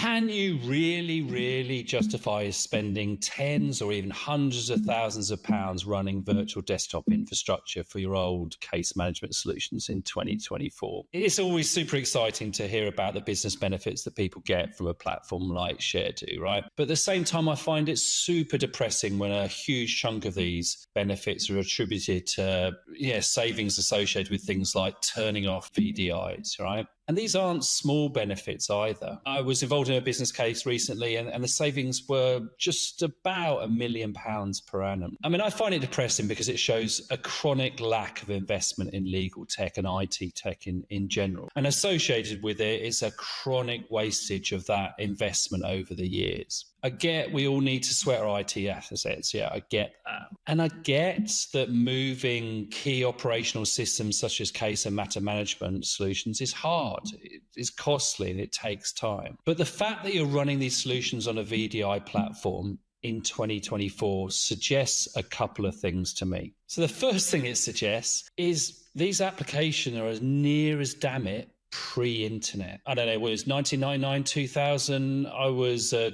Can you really justify spending tens or even hundreds of thousands of pounds running virtual desktop infrastructure for your old case management solutions in 2024? It's always super exciting to hear about the business benefits that people get from a platform like ShareDo, right? But at the same time, I find it super depressing when a huge chunk of these benefits are attributed to savings associated with things like turning off VDIs, right? And these aren't small benefits either. I was involved in a business case recently and the savings were just about £1 million per annum. I mean, I find it depressing because it shows a chronic lack of investment in legal tech and IT tech in general. And associated with it is a chronic wastage of that investment over the years. I get we all need to sweat our IT assets. Yeah, I get that. And I get that moving key operational systems such as case and matter management solutions is hard. It's costly and it takes time. But the fact that you're running these solutions on a VDI platform in 2024 suggests a couple of things to me. So the first thing it suggests is these applications are as near as damn it pre-internet. I don't know, it was 1999, 2000. I was a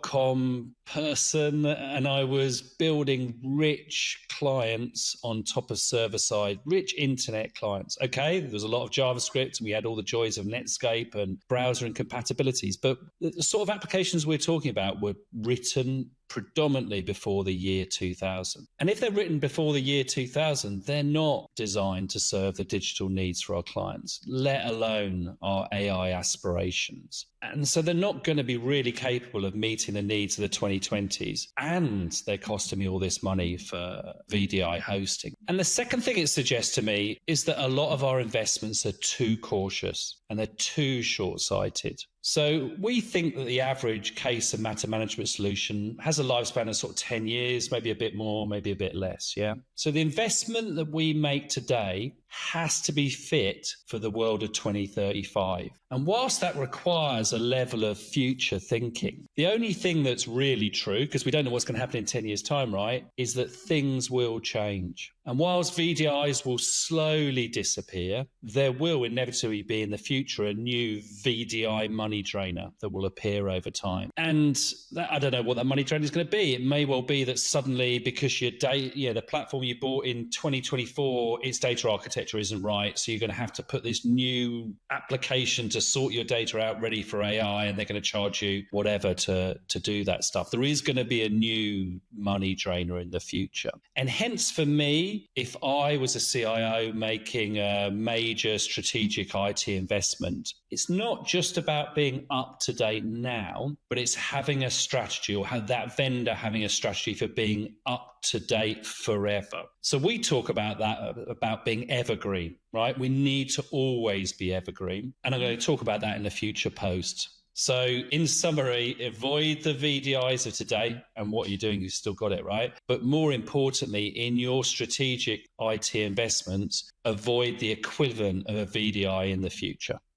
.com person and I was building rich clients on top of server side, rich internet clients. Okay, there was a lot of JavaScript and we had all the joys of Netscape and browser incompatibilities, but the sort of applications we're talking about were written predominantly before the year 2000. And if they're written before the year 2000, they're not designed to serve the digital needs for our clients, let alone our AI aspirations. And so they're not going to be really capable of meeting the needs of the 2020s. And they're costing me all this money for VDI hosting. And the second thing it suggests to me is that a lot of our investments are too cautious and they're too short-sighted. So we think that the average case and matter management solution has a lifespan of sort of 10 years, maybe a bit more, maybe a bit less. Yeah. So the investment that we make today has to be fit for the world of 2035. And whilst that requires a level of future thinking, the only thing that's really true, because we don't know what's going to happen in 10 years' time, right, is that things will change. And whilst VDIs will slowly disappear, there will inevitably be in the future a new VDI money drainer that will appear over time. And I don't know what that money drainer is going to be. It may well be that suddenly, because the platform you bought in 2024, its data architecture isn't right, so you're going to have to put this new application to sort your data out ready for AI, and they're going to charge you whatever to do that stuff. There is going to be a new money drainer in the future. And hence, for me, if I was a CIO making a major strategic IT investment, it's not just about being up to date now, but it's having a strategy, or that vendor having a strategy for being up to date forever. So we talk about that, about being evergreen, right? We need to always be evergreen. And I'm going to talk about that in a future post. So in summary, avoid the VDIs of today, and what you're doing, you've still got it, right? But more importantly, in your strategic IT investments, avoid the equivalent of a VDI in the future.